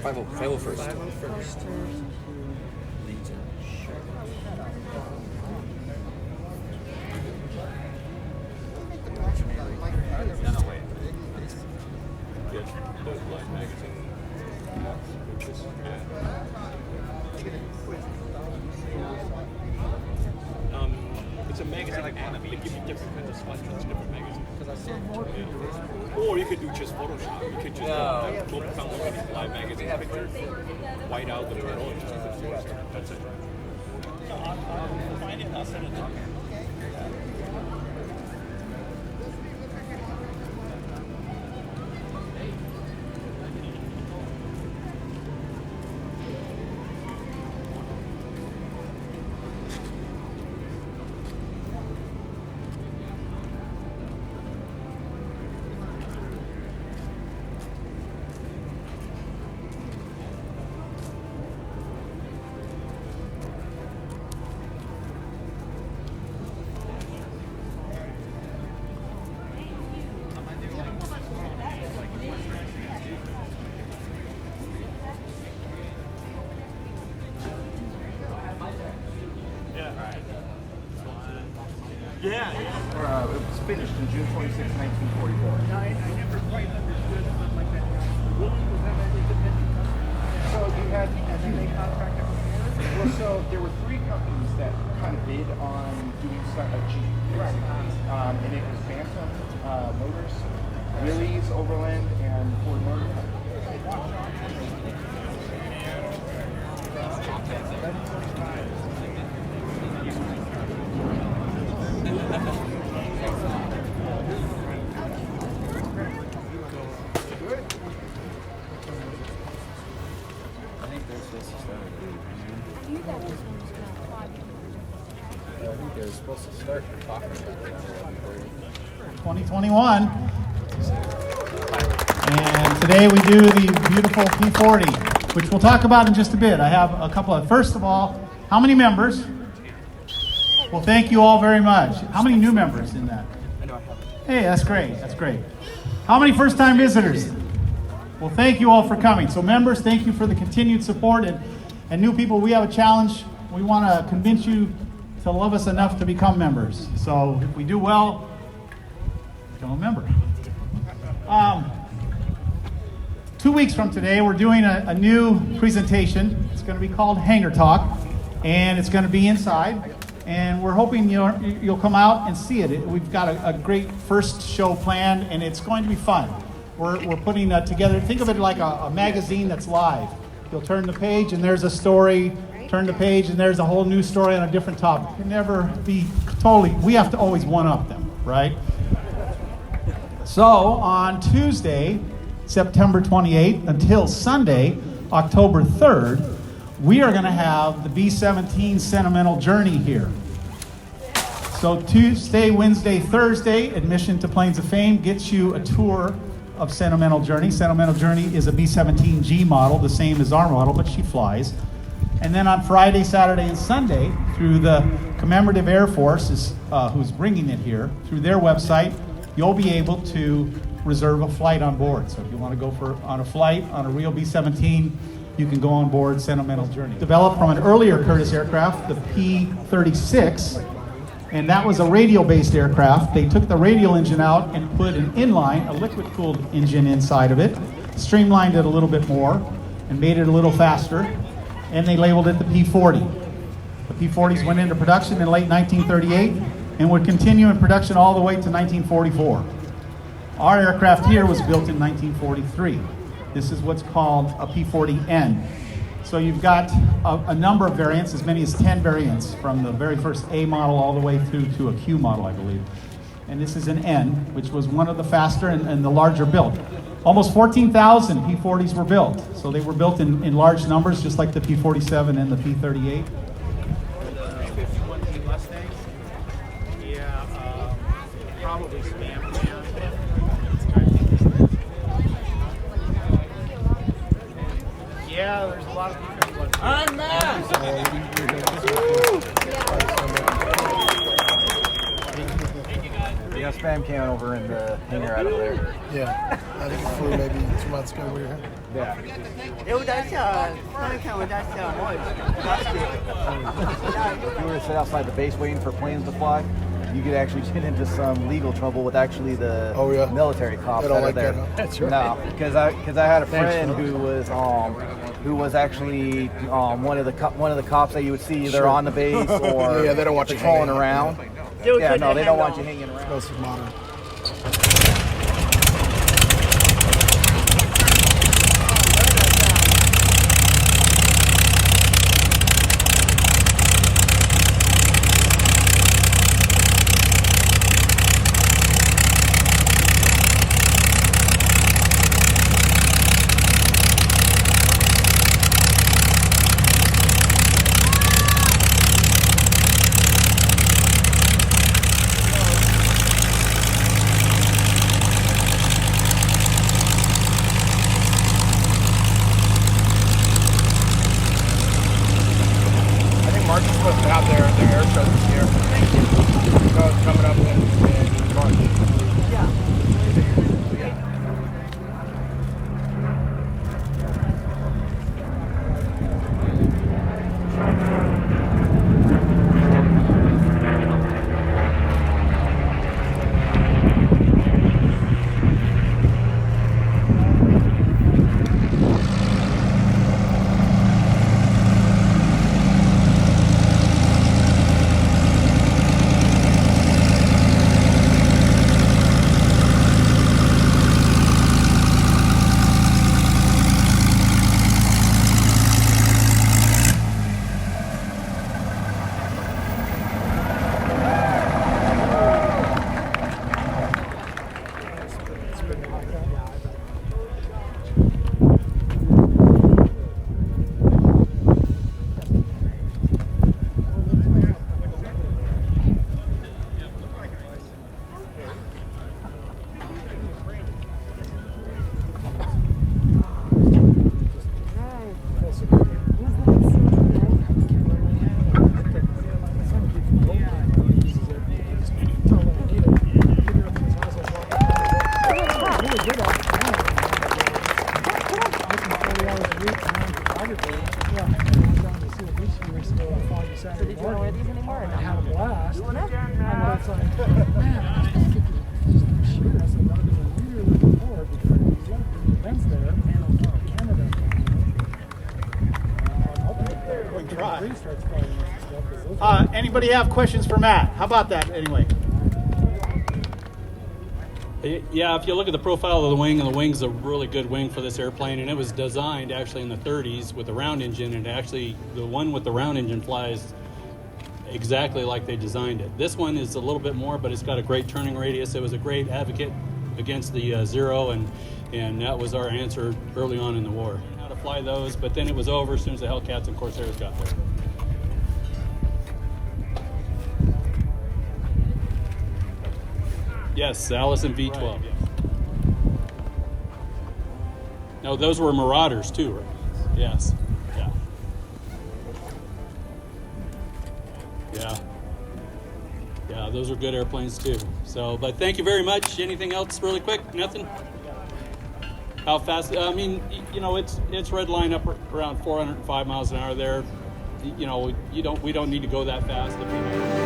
Five oh first. It's a magazine like Anecdotes. They give you different kinds of selections, different magazines. Or you could do just Photoshop. You could just go come look at live magazine pictures, white out the photo, and just use Photoshop. That's it. I'll find it. I'll send it to you. Yeah. It was finished in June 26, 1944. I never quite understood something like that. Willie, was that an independent company? So you had, And then they contracted with Canada? well, so there were three companies that kind of bid on doing a Jeep, basically. And it was Bantam Motors, Willys, Overland, and Ford Motor Company. They're supposed to start talking about 2021. And today we do the beautiful P40, which we'll talk about in just a bit. I have a couple of, first of all, how many members? Well, thank you all very much. How many new members in that? Hey, that's great, that's great. How many first-time visitors? Well, thank you all for coming. So members, thank you for the continued support. And new people, we have a challenge. We want to convince you to love us enough to become members. So if we do well, become a member. 2 weeks from today, we're doing a new presentation. It's going to be called Hangar Talk, and it's going to be inside. And we're hoping you'll come out and see it. We've got a great first show planned, and it's going to be fun. We're putting together, think of it like a magazine that's live. You'll turn the page, and there's a story. Turn the page, and there's a whole new story on a different topic. It can never be totally, we have to always one-up them, right? So on Tuesday, September 28th, until Sunday, October 3rd, we are going to have the B-17 Sentimental Journey here. So Tuesday, Wednesday, Thursday, admission to Plains of Fame gets you a tour of Sentimental Journey. Sentimental Journey is a B-17G model, the same as our model, but she flies. And then on Friday, Saturday, and Sunday, through the Commemorative Air Force, who's bringing it here, through their website, you'll be able to reserve a flight on board. So if you want to go on a flight on a real B-17, you can go on board Sentimental Journey. Developed from an earlier Curtis aircraft, the P36, and that was a radial-based aircraft. They took the radial engine out and put an inline, a liquid-cooled engine inside of it, streamlined it a little bit more, and made it a little faster, and they labeled it the P40. The P40s went into production in late 1938 and would continue in production all the way to 1944. Our aircraft here was built in 1943. This is what's called a P40N. So you've got a number of variants, as many as 10 variants, from the very first A model all the way through to a Q model, I believe. And this is an N, which was one of the faster and the larger built. Almost 14,000 P40s were built. So they were built in large numbers, just like the P47 and the P38. Probably spam. Yeah, there's a lot of people. I'm mad. We got spam can over in the hangar out over there. Yeah, I think it flew maybe 2 months ago we were here. Yeah. If you were to sit outside the base waiting for planes to fly, you could actually get into some legal trouble with actually the military cops They don't that are like there. that, huh? That's right. No, because I had a friend who was actually one of the cops that you would see either on the base or Yeah, they don't want you patrolling hanging around. out. Yeah, no, they don't want you hanging around. This is modern. March is supposed to have their air show this year. So it's coming up in March. Yeah. Anybody have questions for Matt? How about that anyway? Yeah, if you look at the profile of the wing, and the wing's a really good wing for this airplane, and it was designed actually in the 30s with a round engine, and actually the one with the round engine flies exactly like they designed it. This one is a little bit more, but it's got a great turning radius. It was a great advocate against the Zero, and that was our answer early on in the war. How to fly those, but then it was over as soon as the Hellcats and Corsairs got there. Yes, Allison V12. Yes. No, those were Marauders too, right? Yes. Yeah. Yeah. Yeah, those are good airplanes too. So, but thank you very much. Anything else really quick? Nothing? How fast? I mean, you know, it's red line up around 405 miles an hour there. You know, we don't need to go that fast if you